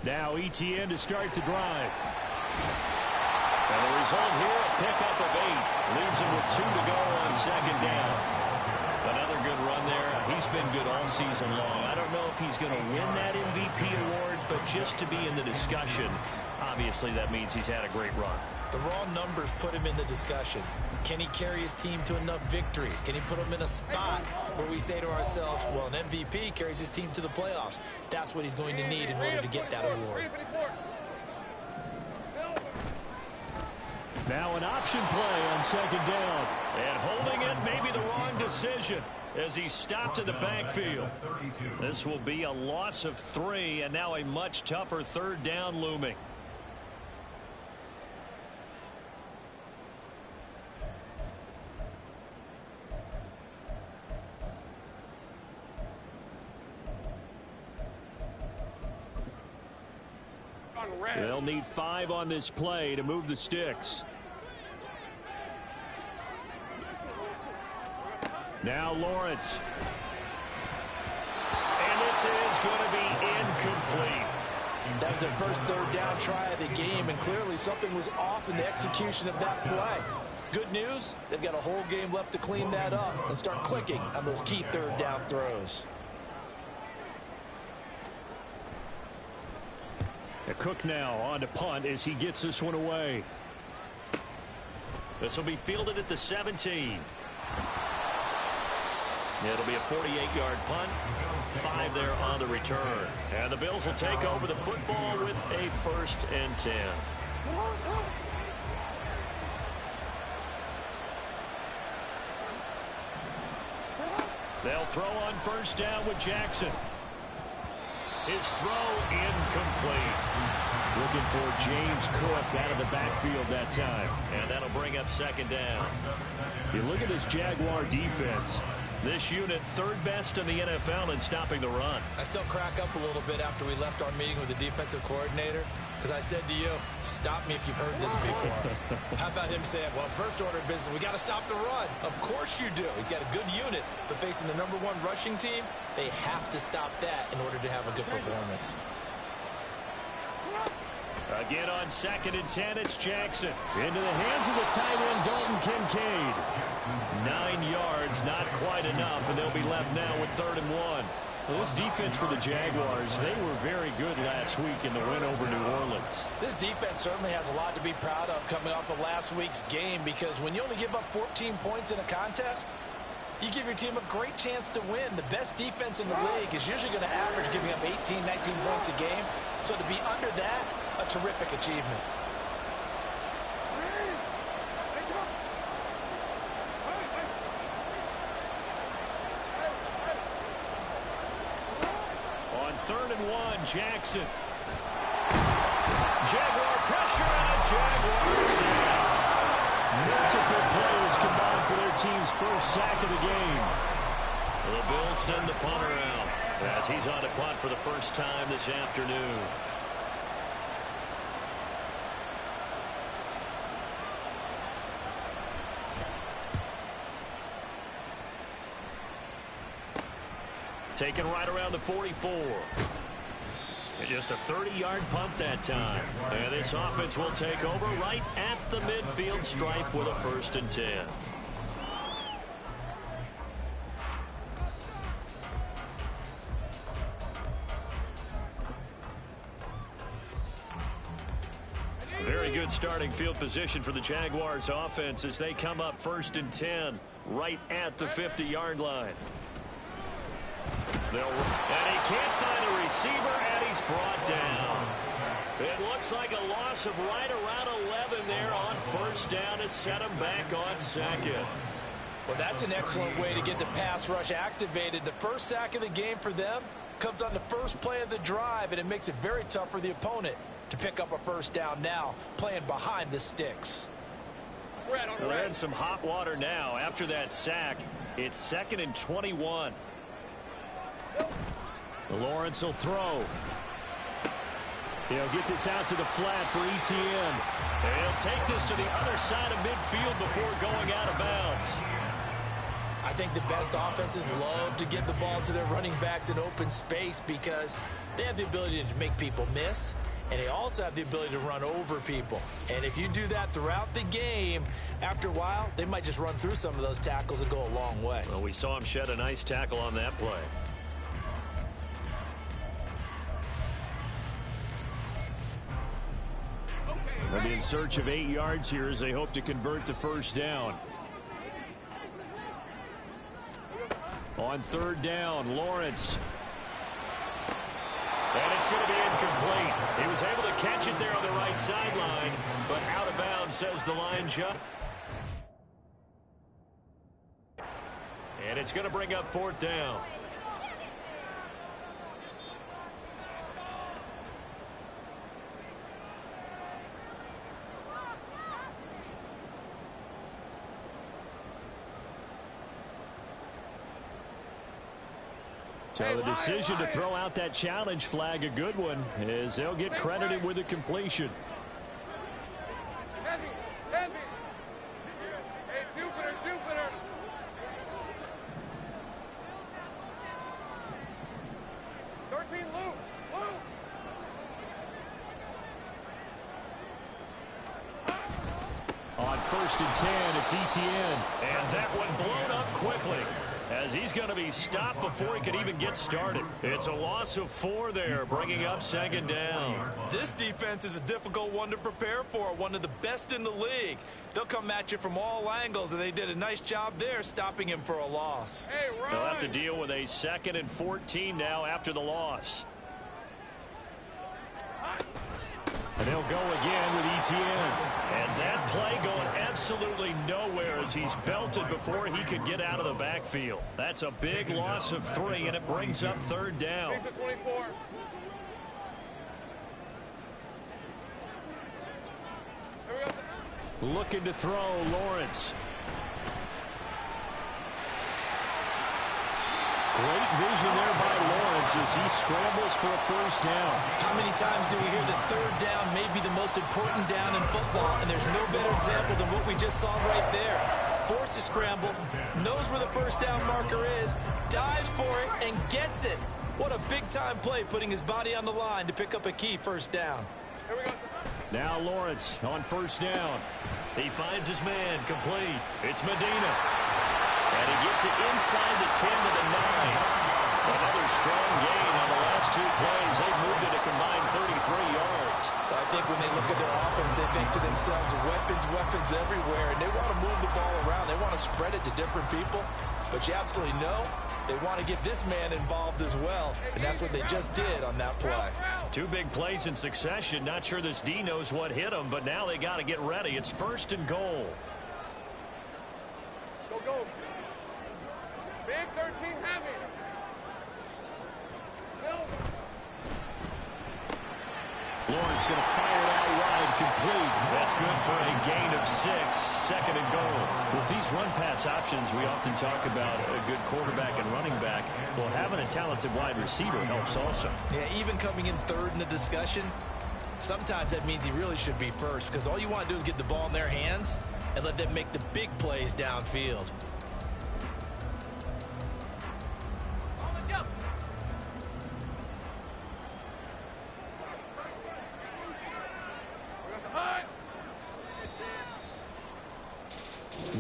Now ETN to start the drive. And the result here, a pickup of 8. Leaves him with 2 to go on second down. Another good run there. He's been good all season long. I don't know if he's going to win that MVP award, but just to be in the discussion, obviously that means he's had a great run. The raw numbers put him in the discussion. Can he carry his team to enough victories? Can he put them in a spot where we say to ourselves, well, an MVP carries his team to the playoffs. That's what he's going to need in order to get that award. Now an option play on second down. And holding it may be the wrong decision as he stopped in the backfield. This will be a loss of 3, and now a much tougher third down looming. They'll need 5 on this play to move the sticks. Now Lawrence. And this is going to be incomplete. That was their first third down try of the game, and clearly something was off in the execution of that play. Good news, they've got a whole game left to clean that up and start clicking on those key third down throws. Cook now on to punt as he gets this one away. This will be fielded at the 17. It'll be a 48-yard punt. 5 there on the return. And the Bills will take over the football with a 1st and 10. They'll throw on first down with Jackson. His throw incomplete. Looking for James Cook out of the backfield that time. And that'll bring up second down. You look at this Jaguar defense. This unit, 3rd best in the NFL in stopping the run. I still crack up a little bit after we left our meeting with the defensive coordinator, because I said to you, stop me if you've heard this before. How about him saying, well, first order of business, we got to stop the run. Of course you do. He's got a good unit, but facing the #1 rushing team, they have to stop that in order to have a good performance. Again on 2nd and 10, it's Jackson. Into the hands of the tight end, Dalton Kincaid. 9 yards, not quite enough, and they'll be left now with 3rd and 1. Well, this defense for the Jaguars, they were very good last week in the win over New Orleans. This defense certainly has a lot to be proud of coming off of last week's game, because when you only give up 14 points in a contest, you give your team a great chance to win. The best defense in the league is usually going to average giving up 18, 19 points a game. So to be under that, a terrific achievement. On 3rd and 1, Jackson. Jaguar pressure and a Jaguar sack. Multiple players combined for their team's first sack of the game. The Bills send the punter out as he's on to punt for the first time this afternoon. Taken right around the 44. And just a 30-yard punt that time. And this offense will take over right at the midfield stripe with a 1st and 10. Very good starting field position for the Jaguars offense as they come up 1st and 10 right at the 50-yard line. And he can't find a receiver, and he's brought down. It looks like a loss of right around 11 there on first down to set him back on 2nd. Well, that's an excellent way to get the pass rush activated. The first sack of the game for them comes on the first play of the drive, and it makes it very tough for the opponent to pick up a first down now, playing behind the sticks. They're in some hot water now. After that sack, it's 2nd and 21. Lawrence will throw. He'll get this out to the flat for ETN. And he'll take this to the other side of midfield before going out of bounds. I I think the best offenses love to give the ball to their running backs in open space because they have the ability to make people miss, and they also have the ability to run over people. And if you do that throughout the game, after a while, they might just run through some of those tackles and go a long way. Well, we saw him shed a nice tackle on that play. They'll be in search of 8 yards here as they hope to convert the first down. On third down, Lawrence. And it's going to be incomplete. He was able to catch it there on the right sideline, but out of bounds, says the line judge. And it's going to bring up fourth down. So the decision to throw out that challenge flag, a good one, as they'll get credited with a completion. Heavy. Hey, Jupiter. 13, Luke. On first and 10, it's Etienne. And that one blown up quickly, as he's going to be stopped before he could even get started. It's a loss of 4 there, bringing up second down. This defense is a difficult one to prepare for, one of the best in the league. They'll come at you from all angles, and they did a nice job there stopping him for a loss. Hey, run. They'll have to deal with a 2nd and 14 now after the loss. And they'll go again with Etienne. And that play going absolutely nowhere as he's belted before he could get out of the backfield. That's a big loss of 3, and it brings up third down. 24. Looking to throw, Lawrence. Great vision there by Lawrence as he scrambles for a first down. How many times do we hear that third down may be the most important down in football, and there's no better example than what we just saw right there. Forced to scramble, knows where the first down marker is, dives for it, and gets it. What a big-time play, putting his body on the line to pick up a key first down. Here we go. Now Lawrence on first down. He finds his man, complete. It's Medina. And he gets it inside the 10 to the 9. Another strong gain on the last 2 plays. They've moved it a combined 33 yards. I think when they look at their offense, they think to themselves, weapons everywhere, and they want to move the ball around. They want to spread it to different people, but you absolutely know they want to get this man involved as well, and that's what they just did on that play. 2 big plays in succession. Not sure this D knows what hit him, but now they got to get ready. It's first and goal. Go. Big 13 heavy. Silver. Lawrence going to fire it out wide, complete. That's good for a gain of 6, second and goal. With these run-pass options, we often talk about a good quarterback and running back. Well, having a talented wide receiver helps also. Yeah, even coming in third in the discussion, sometimes that means he really should be first, because all you want to do is get the ball in their hands and let them make the big plays downfield.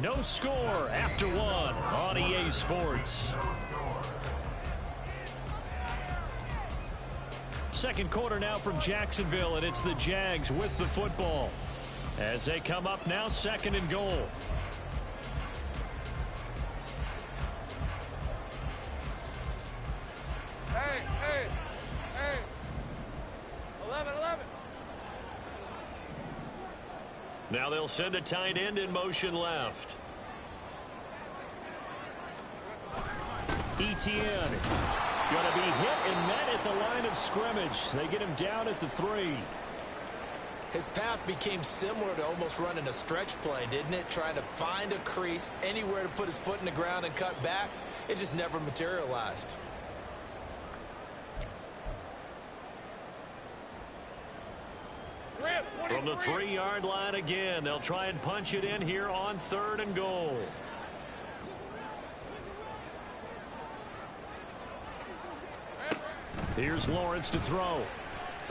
No score after 1 on EA Sports. Second quarter now from Jacksonville, and it's the Jags with the football as they come up now, second and goal. Hey. 11. Now they'll send a tight end in motion left. Etienne going to be hit and met at the line of scrimmage. They get him down at the 3. His path became similar to almost running a stretch play, didn't it? Trying to find a crease, anywhere to put his foot in the ground and cut back. It just never materialized. From the 3-yard line again, they'll try and punch it in here on third and goal. Here's Lawrence to throw.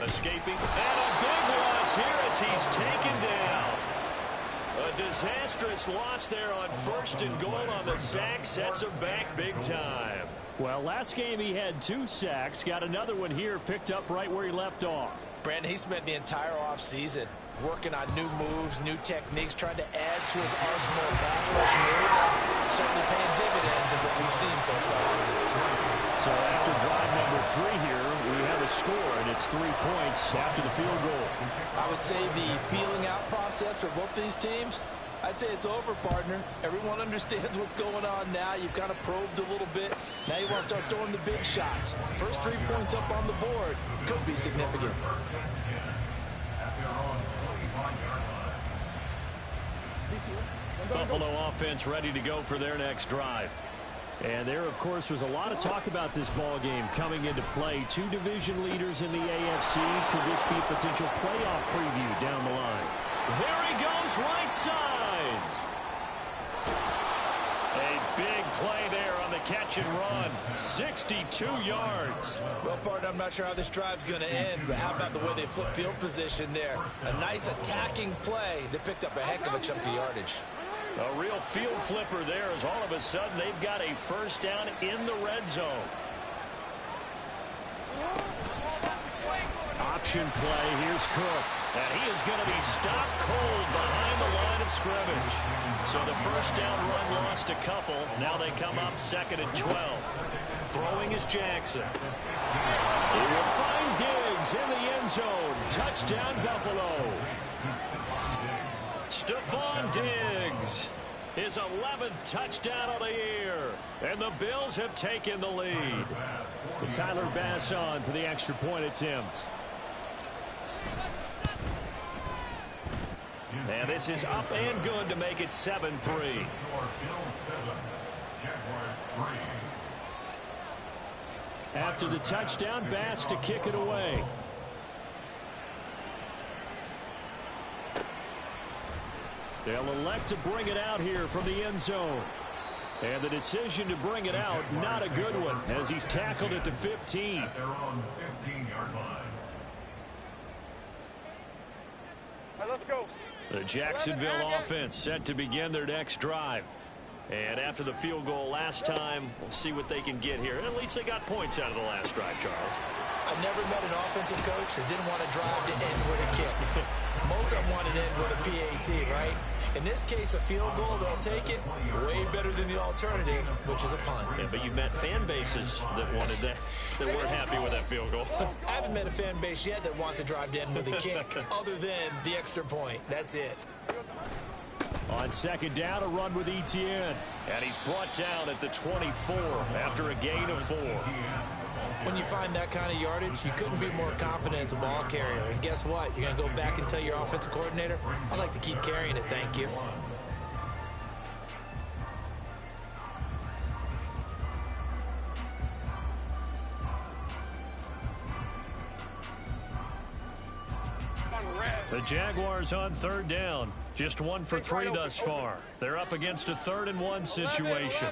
Escaping. And a big loss here as he's taken down. A disastrous loss there on 1st and goal on the sack. Sets him back big time. Well, last game he had 2 sacks. Got another one here, picked up right where he left off. Brandon, he spent the entire offseason working on new moves, new techniques, trying to add to his arsenal of pass rush moves. Certainly paying dividends of what we've seen so far. So after drive number 3 here, we have a score, and it's 3 points after the field goal. I would say the feeling out process for both these teams, I'd say it's over, partner. Everyone understands what's going on now. You've kind of probed a little bit. Now you want to start throwing the big shots. First 3 points up on the board could be significant. Buffalo offense ready to go for their next drive. And there, of course, was a lot of talk about this ball game coming into play. 2 division leaders in the AFC. Could this be a potential playoff preview down the line? There he goes, right side. A big play there on the catch and run. 62 yards. Well, partner, I'm not sure how this drive's going to end, but how about the way they flip field position there? A nice attacking play that picked up a heck of a chunk of yardage. A real field flipper there as all of a sudden they've got a first down in the red zone. Option play. Here's Cook. And he is going to be stopped cold behind the line of scrimmage. So the first down run lost a couple. Now they come up 2nd and 12. Throwing is Jackson. He will find Diggs in the end zone. Touchdown, Buffalo. Stephon Diggs, his 11th touchdown of the year. And the Bills have taken the lead. Tyler Bass on for the extra point attempt. And this is up and good to make it 7-3. After the touchdown, Bass to kick it away. They'll elect to bring it out here from the end zone. And the decision to bring it out, not a good one, as he's tackled at the 15. They're on the 15-yard line. All right, let's go. The Jacksonville offense set to begin their next drive. And after the field goal last time, we'll see what they can get here. At least they got points out of the last drive, Charles. I never met an offensive coach that didn't want to drive to end with a kick. Most of them wanted to end with a PAT, right? In this case, a field goal, they'll take it. Way better than the alternative, which is a punt. Yeah, but you met fan bases that wanted that, that weren't happy with that field goal. I haven't met a fan base yet that wants to drive to end with a kick, other than the extra point. That's it. On 2nd down, a run with Etienne. And he's brought down at the 24 after a gain of 4. When you find that kind of yardage, you couldn't be more confident as a ball carrier. And guess what? You're going to go back and tell your offensive coordinator, I'd like to keep carrying it, thank you. The Jaguars on 3rd down. Just 1 for 3 thus far. They're up against a 3rd and 1 situation.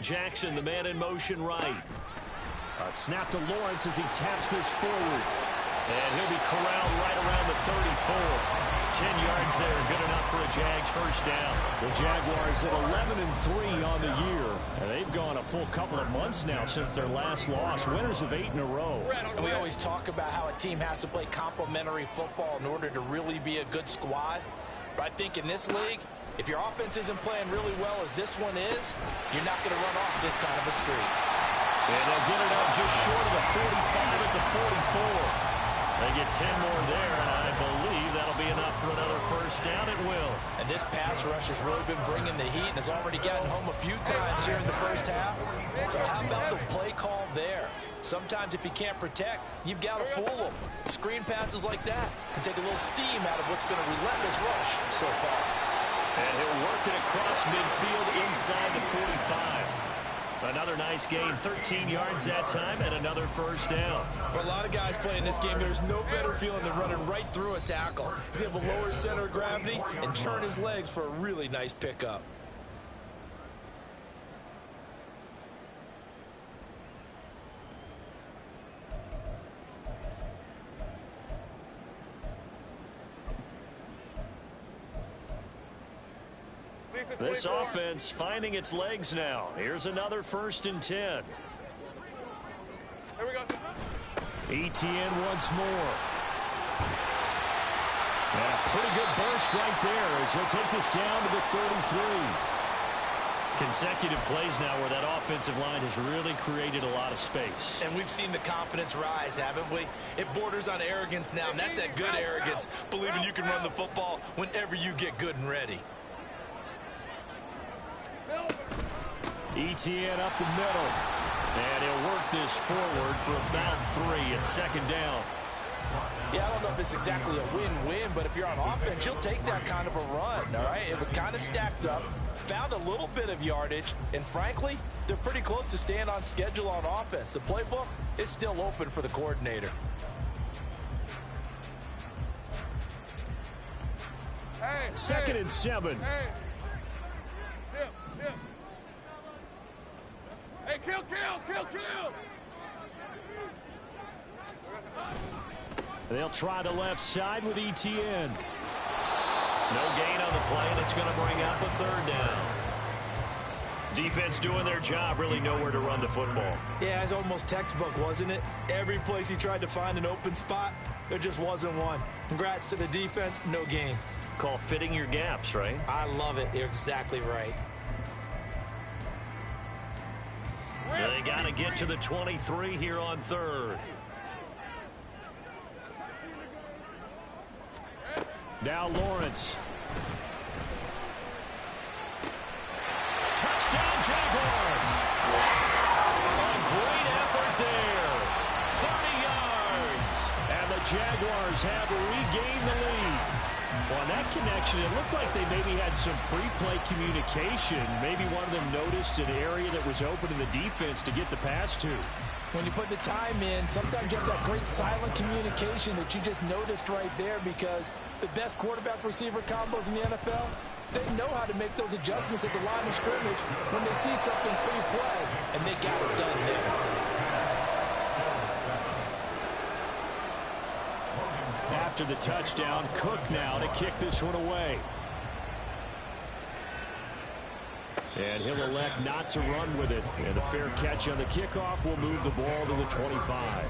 Jackson, the man in motion right. A snap to Lawrence as he taps this forward. And he'll be corralled right around the 34. 10 yards there, good enough for a Jags first down. The Jaguars at 11-3 on the year. And they've gone a full couple of months now since their last loss. Winners of 8 in a row. And we always talk about how a team has to play complementary football in order to really be a good squad. But I think in this league, if your offense isn't playing really well as this one is, you're not going to run off this kind of a streak. And they'll get it up just short of the 45 at the 44. They get 10 more there, and I believe that'll be enough for another first down. It will. And this pass rush has really been bringing the heat and has already gotten home a few times here in the first half. So how about the play call there? Sometimes if you can't protect, you've got to fool them. Screen passes like that can take a little steam out of what's been a relentless rush so far. And he'll work it across midfield inside the 45. Another nice gain, 13 yards that time, and another first down. For a lot of guys playing this game, there's no better feeling than running right through a tackle. He's able to lower his center of gravity and churn his legs for a really nice pickup. This offense finding its legs now. Here's another 1st and 10. Here we go. ETN once more. And a pretty good burst right there as he'll take this down to the 33. Consecutive plays now where that offensive line has really created a lot of space. And we've seen the confidence rise, haven't we? It borders on arrogance now, and that's that good arrogance, believing you can run the football whenever you get good and ready. ETN up the middle. And he'll work this forward for about 3 at 2nd down. Yeah, I don't know if it's exactly a win-win, but if you're on offense, you'll take that kind of a run, all right? It was kind of stacked up, found a little bit of yardage, and frankly, they're pretty close to staying on schedule on offense. The playbook is still open for the coordinator. Hey, 2nd and 7. Hey. Hey, kill. They'll try the left side with ETN. No gain on the play, and it's going to bring up a 3rd down. Defense doing their job, really nowhere to run the football. Yeah, it's almost textbook, wasn't it? Every place he tried to find an open spot, there just wasn't one. Congrats to the defense, no gain. Call fitting your gaps, right? I love it. You're exactly right. They got to get to the 23 here on 3rd. Now Lawrence. Touchdown, Jaguars. A great effort there. 30 yards. And the Jaguars have regained the lead. Well, on that connection, it looked like they maybe had some pre-play communication. Maybe one of them noticed an area that was open in the defense to get the pass to. When you put the time in, sometimes you have that great silent communication that you just noticed right there, because the best quarterback-receiver combos in the NFL, they know how to make those adjustments at the line of scrimmage when they see something pre-play, and they got it done there. After the touchdown, Cook now to kick this one away. And he'll elect not to run with it. And the fair catch on the kickoff will move the ball to the 25.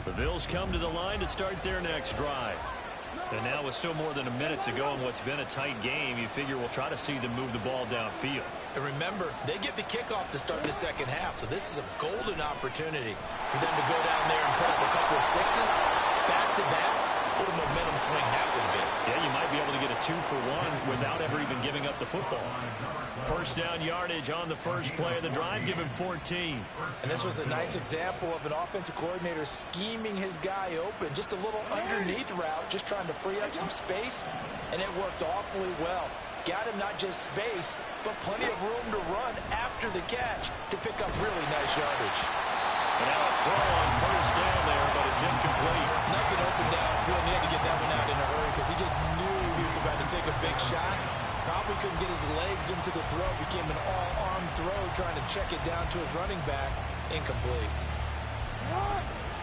The Bills come to the line to start their next drive. And now with still more than a minute to go in what's been a tight game, you figure we'll try to see them move the ball downfield. And remember, they get the kickoff to start the 2nd half, so this is a golden opportunity for them to go down there and put up a couple of 6s back-to-back. What a momentum swing that would be. Yeah, you might be able to get a 2-for-1 without ever even giving up the football. 1st down yardage on the first play of the drive, give him 14. And this was a nice example of an offensive coordinator scheming his guy open. Just a little underneath route, just trying to free up some space, and it worked awfully well. Got him not just space, but plenty of room to run after the catch to pick up really nice yardage. And now a throw on 1st down there, but it's incomplete. Nothing open downfield, and he had to get that one out in a hurry because he just knew he was about to take a big shot. Probably couldn't get his legs into the throw. Became an all-arm throw trying to check it down to his running back. Incomplete.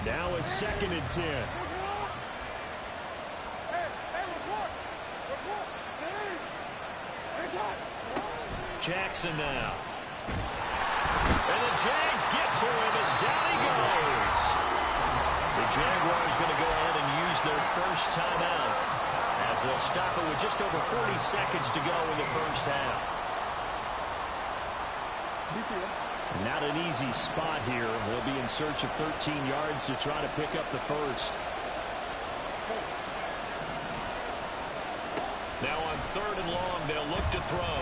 Now a 2nd and 10. Jackson now. And the Jags get to him as down he goes. The Jaguars going to go ahead and use their first timeout as they'll stop it with just over 40 seconds to go in the 1st half. Not an easy spot here. They'll be in search of 13 yards to try to pick up the first. Now on 3rd and long, they'll look to throw.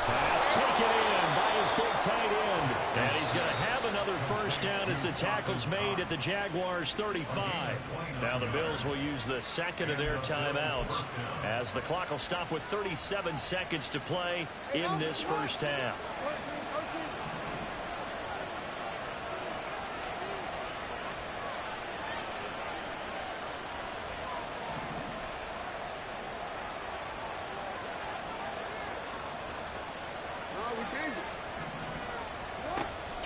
Pass taken in by his big tight end. And he's going to have another 1st down as the tackle's made at the Jaguars' 35. Now the Bills will use the 2nd of their timeouts as the clock will stop with 37 seconds to play in this 1st half.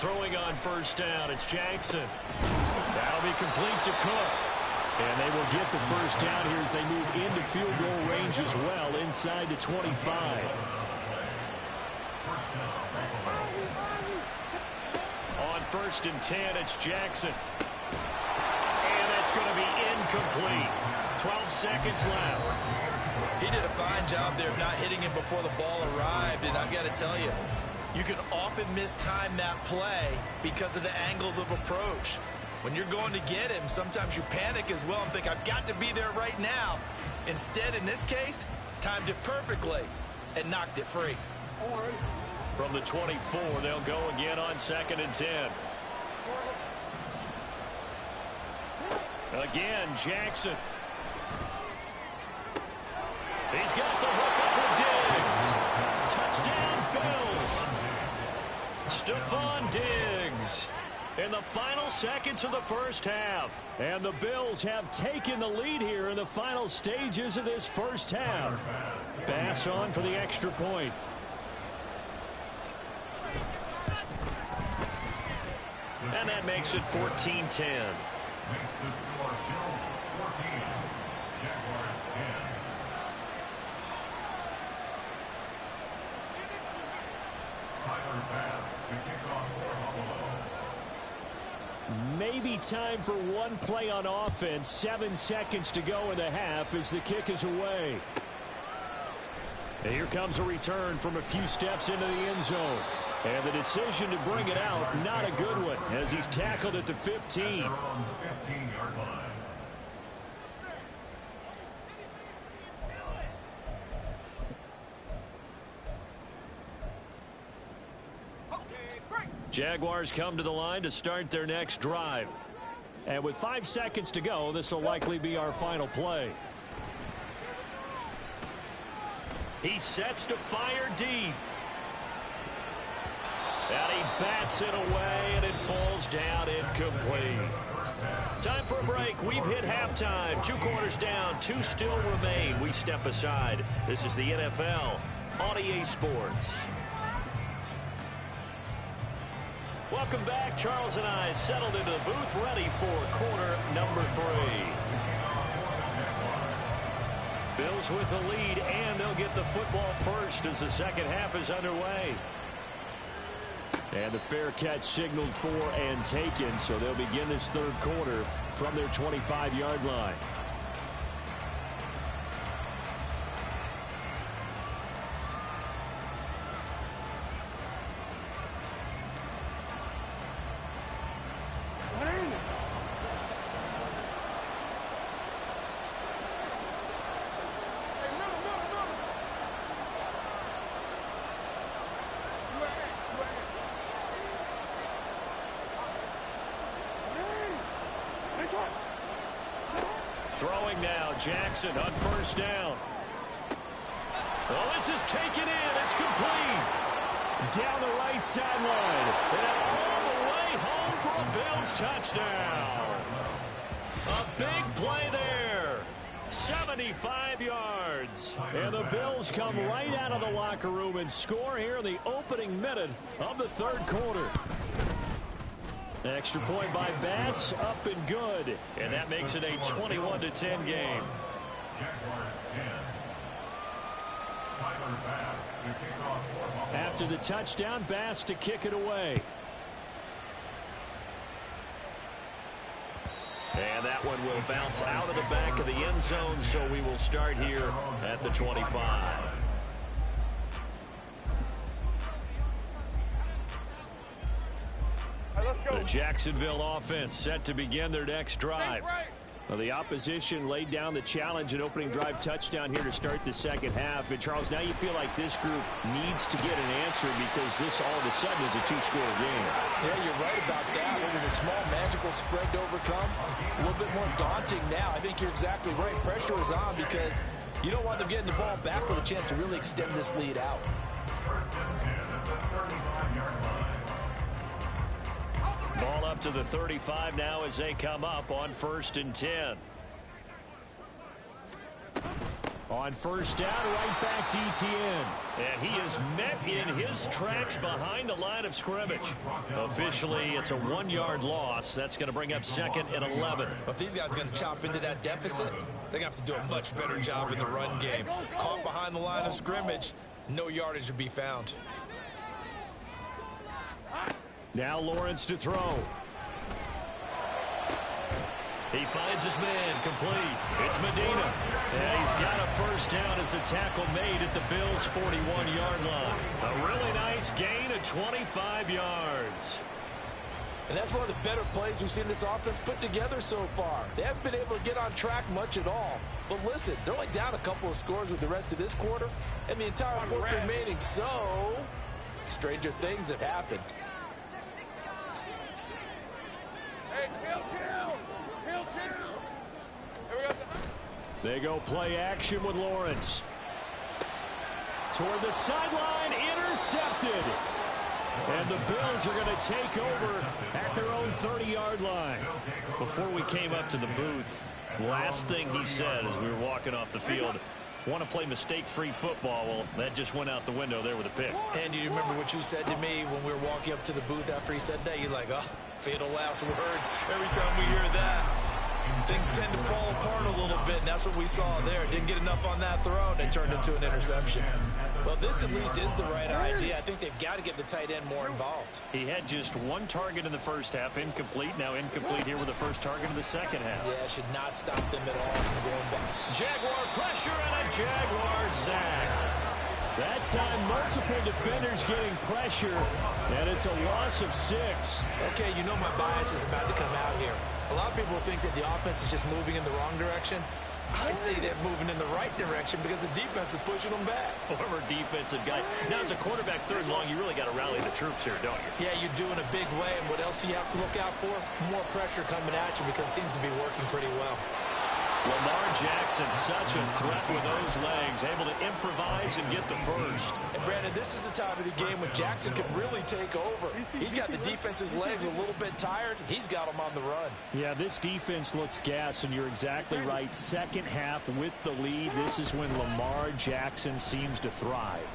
Throwing on first down, it's Jackson. That'll be complete to Cook. And they will get the first down here as they move into field goal range as well, inside the 25. On first and 10, it's Jackson. And that's going to be incomplete. 12 seconds left. He did a fine job there of not hitting him before the ball arrived, and I've got to tell you, you can often mistime that play because of the angles of approach. When you're going to get him, sometimes you panic as well and think, I've got to be there right now. Instead, in this case, timed it perfectly and knocked it free. From the 24, they'll go again on second and 10. Again, Jackson. He's got the hook up with Diggs. Touchdown, Bills. Stephon Diggs in the final seconds of the first half. And the Bills have taken the lead here in the final stages of this first half. Bass on for the extra point. And that makes it 14-10. Makes the score Bills 14, Jaguars 10. Tyler Bass to kick off for Buffalo. Maybe time for one play on offense. 7 seconds to go in the half as the kick is away. And here comes a return from a few steps into the end zone. And the decision to bring it out, not a good one, as he's tackled at the 15. They're on the 15-yard line. Jaguars come to the line to start their next drive. And with 5 seconds to go, this will likely be our final play. He sets to fire deep. And he bats it away, and it falls down incomplete. Time for a break. We've hit halftime. 2 quarters down, 2 still remain. We step aside. This is the NFL on EA Sports. Welcome back. Charles and I settled into the booth, ready for quarter number 3. Bills with the lead, and they'll get the football first as the second half is underway. And the fair catch signaled for and taken, so they'll begin this third quarter from their 25-yard line. Throwing now, Jackson on first down. Oh, this is taken in. It's complete. Down the right sideline. And all the way home for a Bills touchdown. A big play there. 75 yards. And the Bills come right out of the locker room and score here in the opening minute of the third quarter. Extra point by Bass, up and good. And that makes it a 21-10 game. Jaguars 10. Tyler Bass to kick off for Buffalo. After the touchdown, Bass to kick it away. And that one will bounce out of the back of the end zone, so we will start here at the 25. Let's go. The Jacksonville offense set to begin their next drive. Well, the opposition laid down the challenge and opening drive touchdown here to start the second half. And, Charles, now you feel like this group needs to get an answer because this all of a sudden is a 2-score game. Yeah, you're right about that. It was a small magical spread to overcome. A little bit more daunting now. I think you're exactly right. Pressure is on because you don't want them getting the ball back with a chance to really extend this lead out. First and 10 at the 35-yard line. Ball up to the 35 now as they come up on first and 10. On first down, right back to ETN. And he is met in his tracks behind the line of scrimmage. Officially, it's a 1-yard loss. That's going to bring up 2nd and 11. But these guys are going to chop into that deficit. They're going to have to do a much better job in the run game. Caught behind the line of scrimmage, no yardage to be found. Now Lawrence to throw. He finds his man, complete. It's Medina. And he's got a first down as the tackle made at the Bills' 41-yard line. A really nice gain of 25 yards. And that's one of the better plays we've seen this offense put together so far. They haven't been able to get on track much at all. But listen, they're only down a couple of scores with the rest of this quarter, and the entire fourth remaining, so stranger things have happened. Hey, kill. Here we go. They go play action with Lawrence. Toward the sideline, intercepted. And the Bills are going to take over at their own 30-yard line. Before we came up to the booth, last thing he said as we were walking off the field, want to play mistake-free football. Well, that just went out the window there with a pick. And do you remember what you said to me when we were walking up to the booth after he said that? You're like, oh, fatal last words. Every time we hear that, things tend to fall apart a little bit, and that's what we saw there. Didn't get enough on that throw, and it turned into an interception. Well, this at least is the right idea. I think they've got to get the tight end more involved. He had just one target in the first half, incomplete. Now incomplete here with the first target in the second half. Yeah, should not stop them at all from going back. Jaguar pressure and a Jaguar sack. That time, multiple defenders getting pressure, and it's a loss of 6. Okay, you know my bias is about to come out here. A lot of people think that the offense is just moving in the wrong direction. I'd say they're moving in the right direction because the defense is pushing them back. Former defensive guy. Now, as a quarterback, third and long, you really got to rally the troops here, don't you? Yeah, you do in a big way. And what else do you have to look out for? More pressure coming at you because it seems to be working pretty well. Lamar Jackson, such a threat with those legs, able to improvise and get the first. And Brandon, this is the time of the game when Jackson can really take over. He's got the defense's legs a little bit tired. He's got them on the run. Yeah, this defense looks gassed, and you're exactly right. Second half with the lead, this is when Lamar Jackson seems to thrive.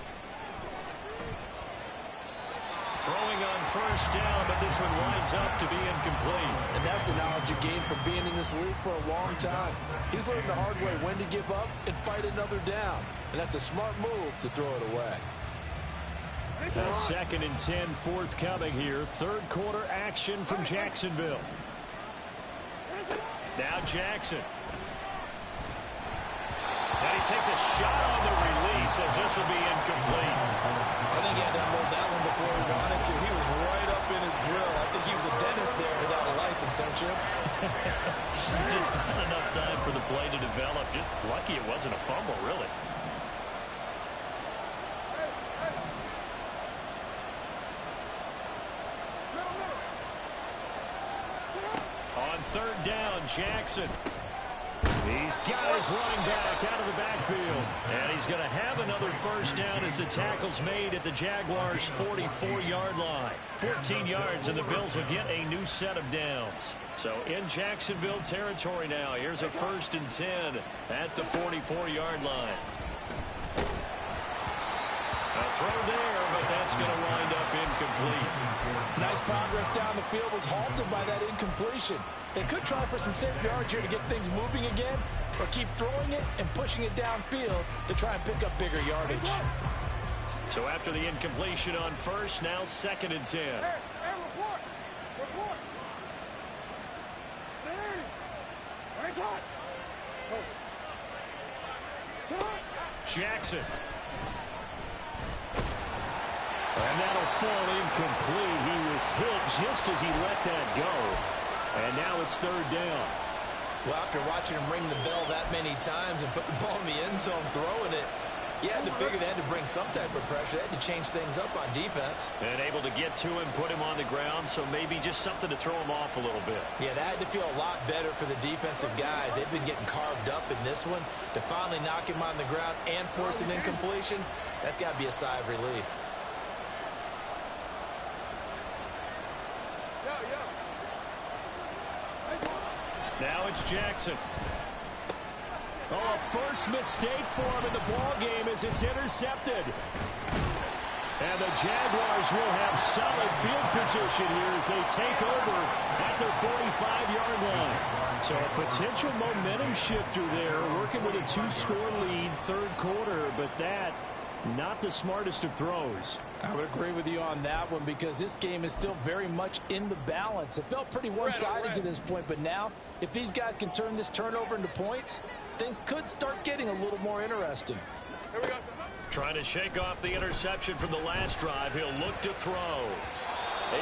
Throwing on first down, but this one winds up to be incomplete. And that's the knowledge you gain from being in this league for a long time. He's learned the hard way when to give up and fight another down. And that's a smart move to throw it away. A 2nd and 10 forthcoming here. Third quarter action from Jacksonville. Now Jackson. And he takes a shot on the release as this will be incomplete. I think he had to unload that one before he wanted to. He was right up in his grill. I think he was a dentist there without a license, don't you? Just not enough time for the play to develop. Just lucky it wasn't a fumble, really. On third down, Jackson. He's got his running back out of the backfield. And he's going to have another first down as the tackle's made at the Jaguars' 44-yard line. 14 yards, and the Bills will get a new set of downs. So in Jacksonville territory now, here's a 1st and 10 at the 44-yard line. A throw there, but that's going to wind up incomplete. Nice progress down the field was halted by that incompletion. They could try for some safe yards here to get things moving again, or keep throwing it and pushing it downfield to try and pick up bigger yardage. So after the incompletion on first, now 2nd and 10. Hey, report. Where's hot? Jackson. And that'll fall incomplete. He was hit just as he let that go. And now it's 3rd down. Well, after watching him ring the bell that many times and put the ball in the end zone throwing it, you had to figure they had to bring some type of pressure. They had to change things up on defense. And able to get to him, put him on the ground, so maybe just something to throw him off a little bit. Yeah, that had to feel a lot better for the defensive guys. They've been getting carved up in this one. To finally knock him on the ground and force an incompletion, that's got to be a sigh of relief. Now it's Jackson. Oh, a first mistake for him in the ball game as it's intercepted. And the Jaguars will have solid field position here as they take over at their 45-yard line. So a potential momentum shifter there, working with a two-score lead, third quarter, but that not the smartest of throws. I would agree with you on that one because this game is still very much in the balance. It felt pretty one-sided to this point, but now if these guys can turn this turnover into points, things could start getting a little more interesting. Here we go. Trying to shake off the interception from the last drive. He'll look to throw.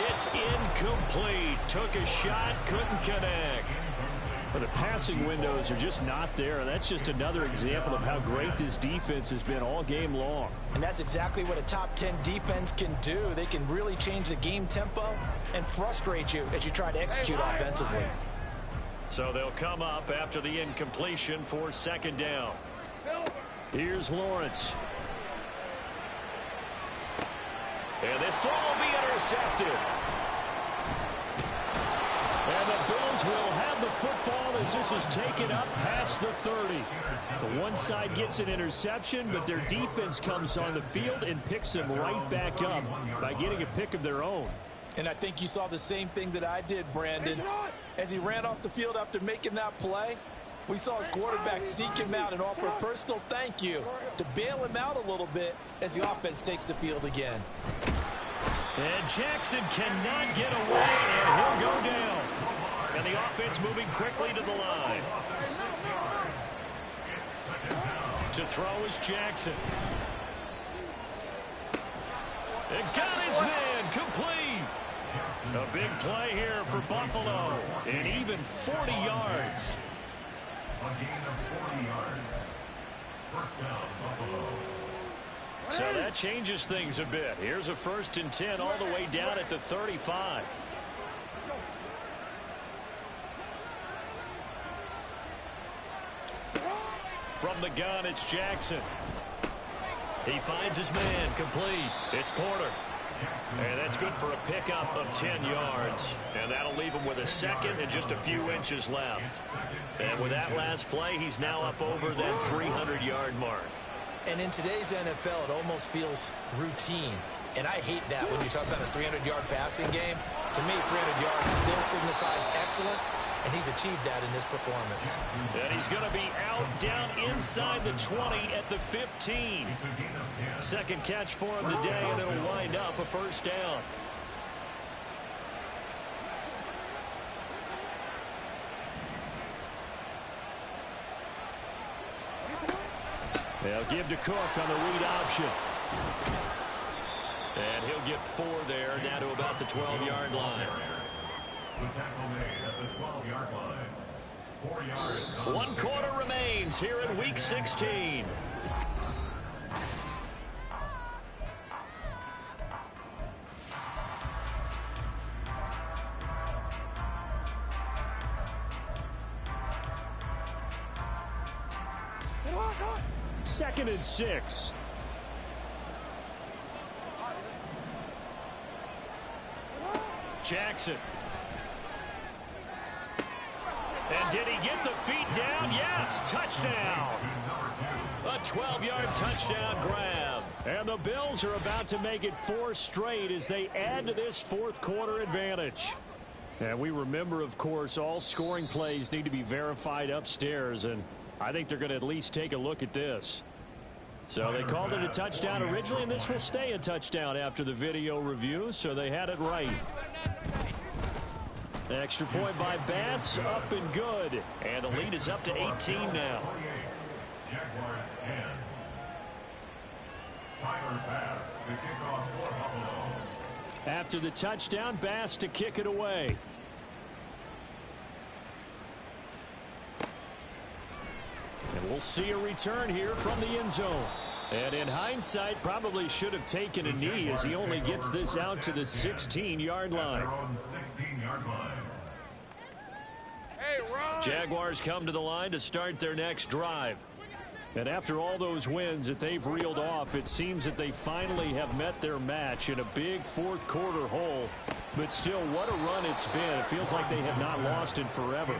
It's incomplete. Took a shot, couldn't connect. Well, the passing windows are just not there. That's just another example of how great this defense has been all game long. And that's exactly what a top 10 defense can do. They can really change the game tempo and frustrate you as you try to execute offensively. So they'll come up after the incompletion for second down. Here's Lawrence. And this throw will be intercepted. And the Bills will have the football as this is taken up past the 30. The one side gets an interception, but their defense comes on the field and picks them right back up by getting a pick of their own. And I think you saw the same thing that I did, Brandon. As he ran off the field after making that play, we saw his quarterback seek him out and offer a personal thank you to bail him out a little bit as the offense takes the field again. And Jackson cannot get away, and he'll go down. And the offense moving quickly to the line. To throw is Jackson. And got his man complete. A big play here for Buffalo. And even 40 yards. A gain of 40 yards. First down, Buffalo. So that changes things a bit. Here's a 1st and 10 all the way down at the 35. From the gun, it's Jackson. He finds his man complete. It's Porter. And that's good for a pickup of 10 yards. And that'll leave him with a second and just a few inches left. And with that last play, he's now up over that 300-yard mark. And in today's NFL, it almost feels routine. And I hate that when you talk about a 300-yard passing game. To me, 300 yards still signifies excellence, and he's achieved that in this performance. And he's going to be out down inside the 20 at the 15. Second catch for him today, and it'll wind up a first down. They'll give to Cook on the read option. And he'll get 4 there, down to about the 12-yard line. The tackle made at the 12-yard line. 4 yards. 1 quarter remains here in Week 16. Second and 6. Jackson. And did he get the feet down? Yes, touchdown. A 12-yard touchdown grab. And the Bills are about to make it 4 straight as they add to this fourth quarter advantage. And we remember, of course, all scoring plays need to be verified upstairs, and I think they're going to at least take a look at this. So they called it a touchdown originally, and this will stay a touchdown after the video review, so they had it right. Extra point by Bass, up and good. And the lead is up to 18 now. Jaguars 10. Tyler Bass to kick off for Buffalo. After the touchdown, Bass to kick it away. And we'll see a return here from the end zone. And in hindsight, probably should have taken a knee as he only gets this out to the 16-yard line. Their own 16-yard line. Hey, Ron. Jaguars come to the line to start their next drive. And after all those wins that they've reeled off, it seems that they finally have met their match in a big fourth quarter hole But still, what a run it's been. It feels like they have not lost in forever.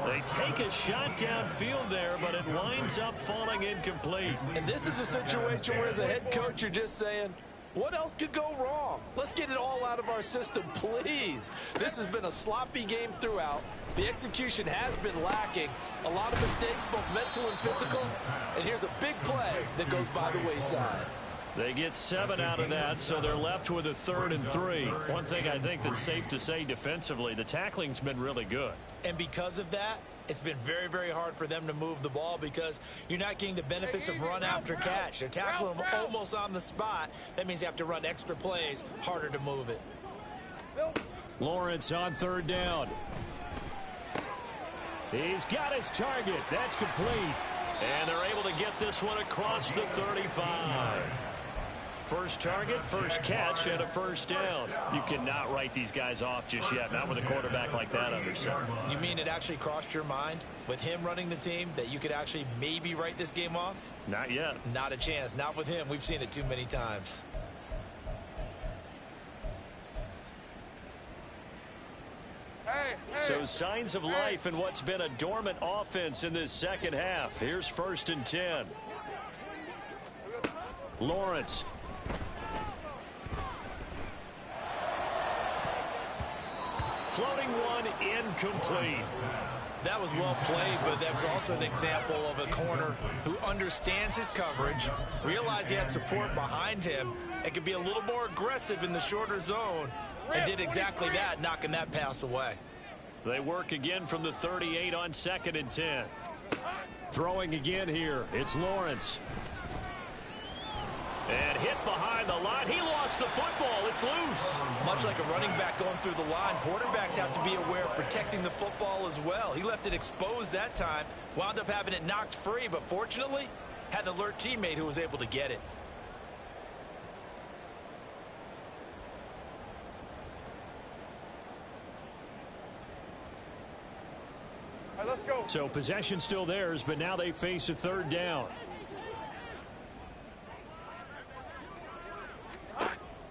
They take a shot downfield there, but it winds up falling incomplete. And this is a situation where as a head coach, you're just saying, what else could go wrong? Let's get it all out of our system, please. This has been a sloppy game throughout. The execution has been lacking. A lot of mistakes, both mental and physical. And here's a big play that goes by the wayside. They get 7 out of that, so they're left with a 3rd and 3. One thing I think that's safe to say defensively, the tackling's been really good. And because of that, it's been very, very hard for them to move the ball because you're not getting the benefits of run after catch. They're tackling them almost on the spot. That means you have to run extra plays, harder to move it. Lawrence on 3rd down. He's got his target. That's complete. And they're able to get this one across the 35. First target, first catch, and a 1st down. You cannot write these guys off just yet, not with a quarterback like that under center. You mean it actually crossed your mind with him running the team that you could actually maybe write this game off? Not yet. Not a chance. Not with him. We've seen it too many times. So signs of life in what's been a dormant offense in this second half. Here's 1st and 10. Lawrence. Floating one, incomplete. That was well played, but that was also an example of a corner who understands his coverage, realized he had support behind him, and could be a little more aggressive in the shorter zone, and did exactly that, knocking that pass away. They work again from the 38 on 2nd and 10. Throwing again here. It's Lawrence. And hit behind the line. He lost the football. It's loose. Much like a running back going through the line, quarterbacks have to be aware of protecting the football as well. He left it exposed that time, wound up having it knocked free, but fortunately, had an alert teammate who was able to get it. All right, let's go. So possession still theirs, but now they face a 3rd down.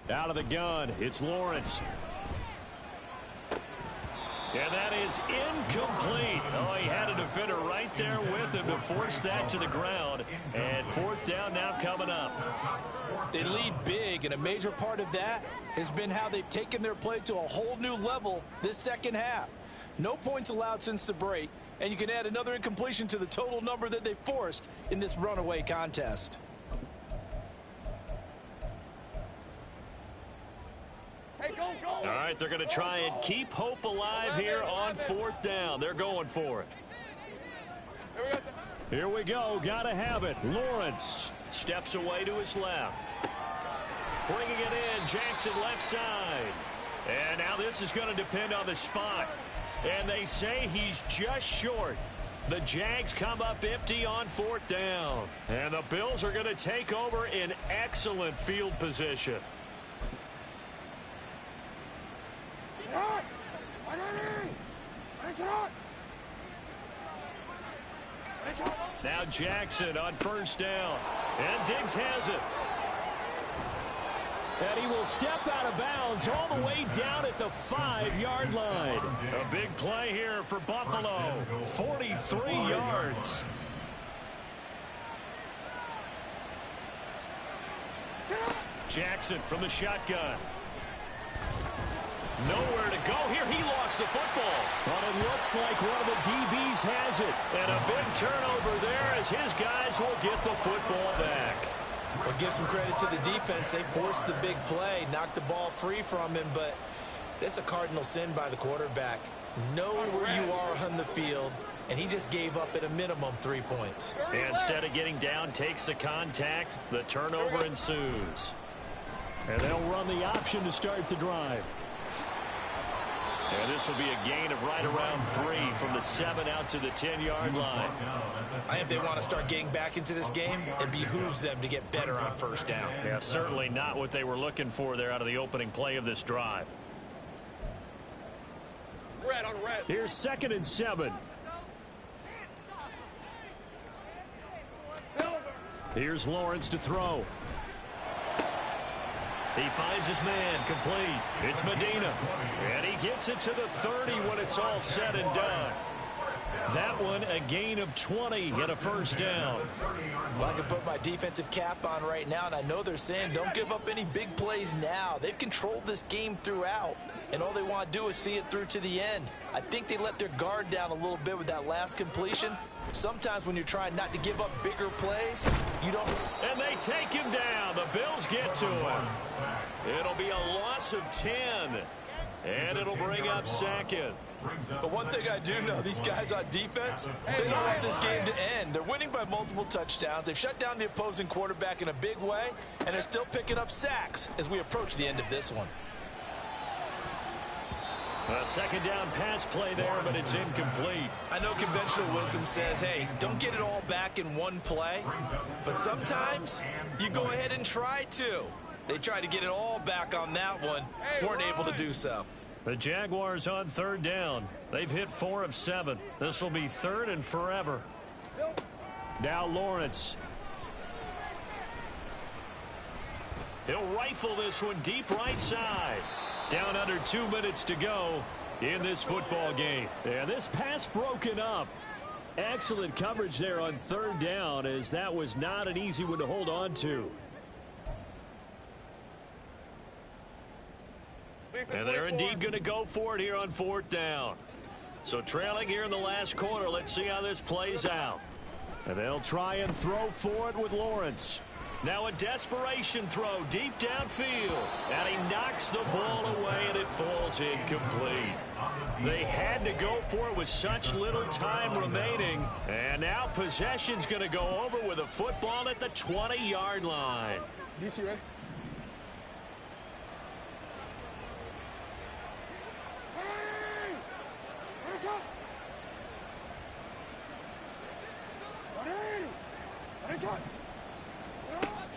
Out of the gun, it's Lawrence. And that is incomplete. Oh, he had a defender right there with him to force that to the ground. And 4th down now coming up. They lead big, and a major part of that has been how they've taken their play to a whole new level this second half. No points allowed since the break, and you can add another incompletion to the total number that they forced in this runaway contest. Hey, go, go. All right, they're going to try and keep hope alive here on 4th down. They're going for it. Here we go. Got to have it. Lawrence steps away to his left. Bringing it in, Jackson left side. And now this is going to depend on the spot. And they say he's just short. The Jags come up empty on 4th down. And the Bills are going to take over in excellent field position. Now Jackson on 1st down. And Diggs has it. And he will step out of bounds all the way down at the 5-yard line. A big play here for Buffalo. 43 yards. Jackson from the shotgun. Nowhere to go here. He lost the football. But it looks like one of the DBs has it. And a big turnover there as his guys will get the football back. Well, give some credit to the defense. They forced the big play, knocked the ball free from him, but that's a cardinal sin by the quarterback. Know where you are on the field, and he just gave up at a minimum 3 points. And instead of getting down, takes the contact. The turnover ensues. And they'll run the option to start the drive. And this will be a gain of right around 3 from the 7 out to the 10-yard line. I think if they want to start getting back into this game, it behooves them to get better on 1st down. Yeah, certainly not what they were looking for there out of the opening play of this drive. Red on red. Here's 2nd and 7. Silver. Here's Lawrence to throw. He finds his man, complete. It's Medina. And he gets it to the 30 when it's all said and done. That one, a gain of 20 and a first down. Well, I can put my defensive cap on right now, and I know they're saying don't give up any big plays now. They've controlled this game throughout, and all they want to do is see it through to the end. I think they let their guard down a little bit with that last completion. Sometimes when you're trying not to give up bigger plays, you don't. And they take him down. The Bills get to him. It'll be a loss of 10, and it'll bring up second. But one thing I do know, these guys on defense, they don't want this game to end. They're winning by multiple touchdowns. They've shut down the opposing quarterback in a big way, and they're still picking up sacks as we approach the end of this one. A second down pass play there, but it's incomplete. I know conventional wisdom says, hey, don't get it all back in one play. But sometimes you go ahead and try to. They tried to get it all back on that one, weren't able to do so. The Jaguars on third down. They've hit 4 of 7. This will be third and forever. Now Lawrence. He'll rifle this one deep right side. Down under 2 minutes to go in this football game. Yeah, this pass broken up. Excellent coverage there on third down, as that was not an easy one to hold on to. And they're indeed going to go for it here on fourth down. So trailing here in the last quarter. Let's see how this plays out. And they'll try and throw for it with Lawrence. Now a desperation throw deep downfield. And he knocks the ball away, and it falls incomplete. They had to go for it with such little time remaining. And now possession's going to go over with a football at the 20-yard line. DC, ready?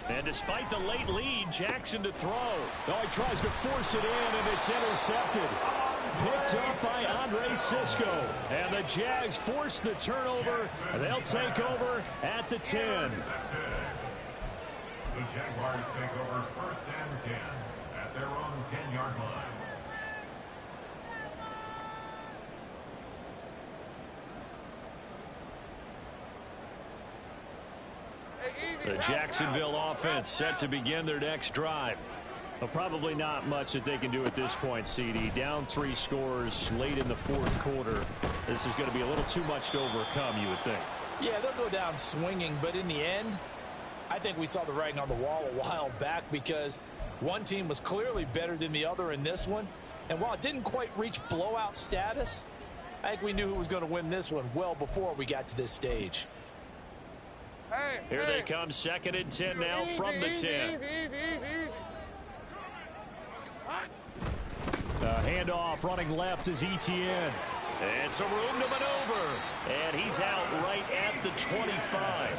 And despite the late lead, Jackson to throw. Oh, he tries to force it in, and it's intercepted. Picked up by Andre Sisco. And the Jags force the turnover, and they'll take over at the 10. The Jaguars take over first and 10 at their own 10-yard line. The Jacksonville offense set to begin their next drive. Well, probably not much that they can do at this point, CD. Down 3 scores late in the fourth quarter. This is going to be a little too much to overcome, you would think. Yeah, they'll go down swinging, but in the end, I think we saw the writing on the wall a while back because one team was clearly better than the other in this one. And while it didn't quite reach blowout status, I think we knew who was going to win this one well before we got to this stage. Here they come, second and 10 now from the 10. Handoff running left is Etienne. And some room to maneuver. And he's out right at the 25.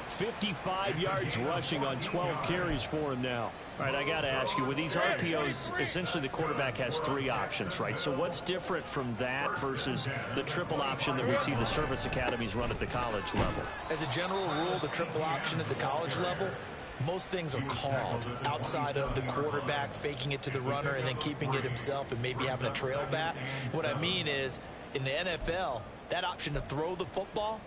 55 yards rushing on 12 carries for him now. All right, I got to ask you, with these RPOs, essentially the quarterback has 3 options, right? So what's different from that versus the triple option that we see the service academies run at the college level? As a general rule, the triple option at the college level, most things are called outside of the quarterback faking it to the runner and then keeping it himself and maybe having a trail back. What I mean is, in the NFL, that option to throw the football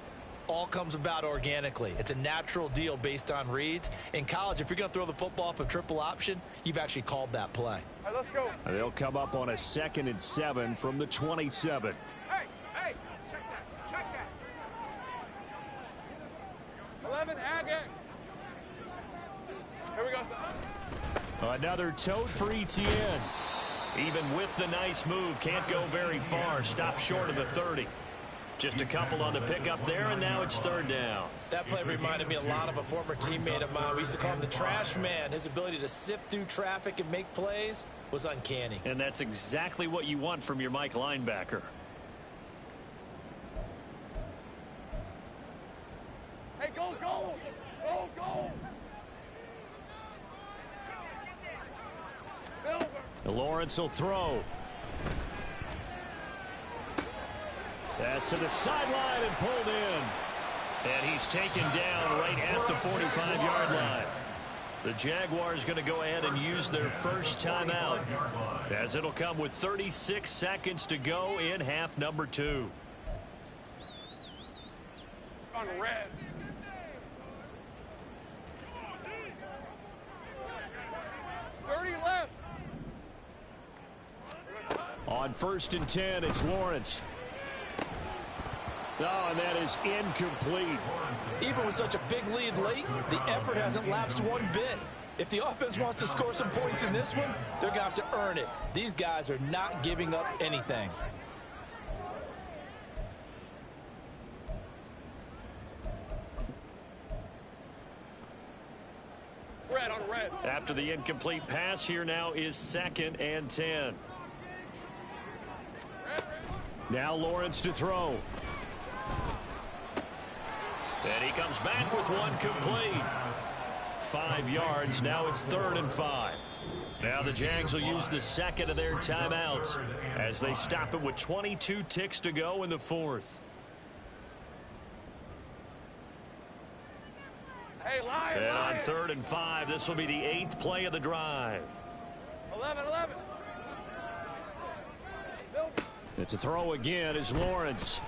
all comes about organically. It's a natural deal based on reads. In college, if you're going to throw the football for triple option, you've actually called that play. All right, let's go. They'll come up on a 2nd and 7 from the 27. Hey, check that. 11, add it. Here we go. Another tote for Etienne. Even with the nice move, can't go very far. Stop short of the 30. Just a couple on the pickup there, and now it's third down. That play reminded me a lot of a former teammate of mine. We used to call him the trash man. His ability to sift through traffic and make plays was uncanny. And that's exactly what you want from your Mike linebacker. Hey, go. Silver. Lawrence will throw. Pass to the sideline and pulled in. And he's taken down right at the 45-yard line. The Jaguars going to go ahead and use their first timeout, as it'll come with 36 seconds to go in half number 2. On red. Left. On 1st and 10, it's Lawrence. Oh, and that is incomplete. Even with such a big lead late, the effort hasn't lapsed one bit. If the offense wants to score some points in this one, they're going to have to earn it. These guys are not giving up anything. Red on red. After the incomplete pass, here now is 2nd and 10. Now Lawrence to throw. And he comes back with one complete. 5 yards. Now it's 3rd and 5. Now the Jags will use the second of their timeouts as they stop it with 22 ticks to go in the 4th. Hey, Lion, And on Lion. 3rd and 5, this will be the 8th play of the drive. 11. And to throw again is Lawrence.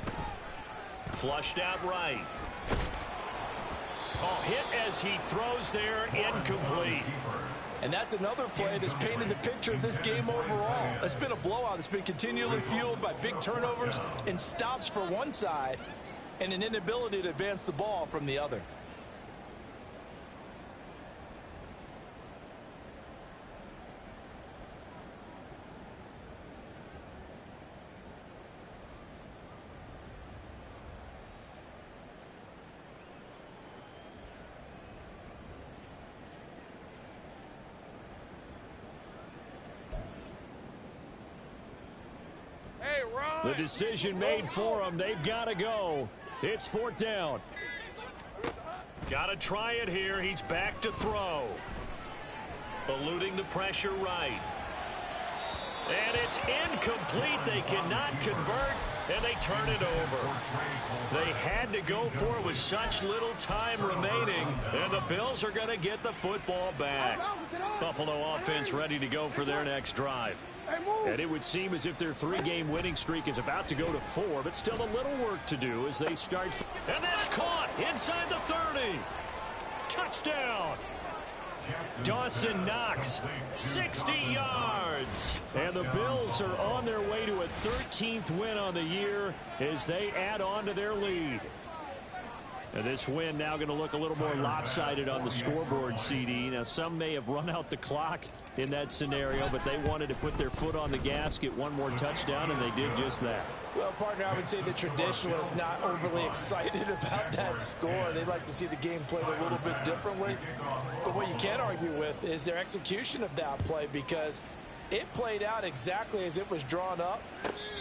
Flushed out right. Oh, hit as he throws there, incomplete. And that's another play that's painted the picture of this game overall. It's been a blowout. It's been continually fueled by big turnovers and stops for one side and an inability to advance the ball from the other. The decision made for them. They've got to go. It's 4th down. Got to try it here. He's back to throw. Eluding the pressure right. And it's incomplete. They cannot convert, and they turn it over. They had to go for it with such little time remaining, and the Bills are going to get the football back. Buffalo offense ready to go for their next drive. And it would seem as if their 3-game winning streak is about to go to 4, but still a little work to do as they start. And that's caught inside the 30. Touchdown. Dawson Knox, 60 yards. And the Bills are on their way to a 13th win on the year as they add on to their lead. And this win now going to look a little more lopsided on the scoreboard, CD. Now, some may have run out the clock in that scenario, but they wanted to put their foot on the gas, get one more touchdown, and they did just that. Well, partner, I would say the traditionalists not overly excited about that score. They'd like to see the game played a little bit differently. But what you can't argue with is their execution of that play, because it played out exactly as it was drawn up.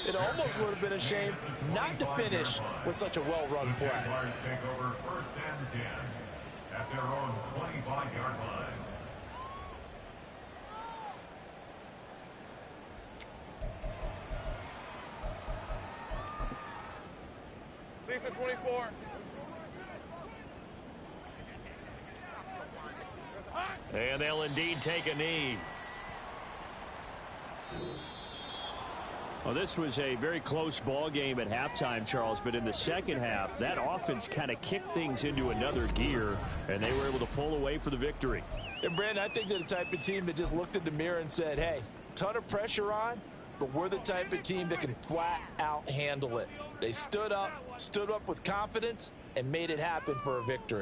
It almost would have been a shame not to finish with such a well-run play. Jaguars take over 1st and 10 at their own 25-yard line. Lisa 24. And they'll indeed take a knee. Well, this was a very close ball game at halftime, Charles, but in the second half, that offense kind of kicked things into another gear, and they were able to pull away for the victory. And, Brandon, I think they're the type of team that just looked in the mirror and said, hey, ton of pressure on, but we're the type of team that can flat out handle it. They stood up with confidence, and made it happen for a victory.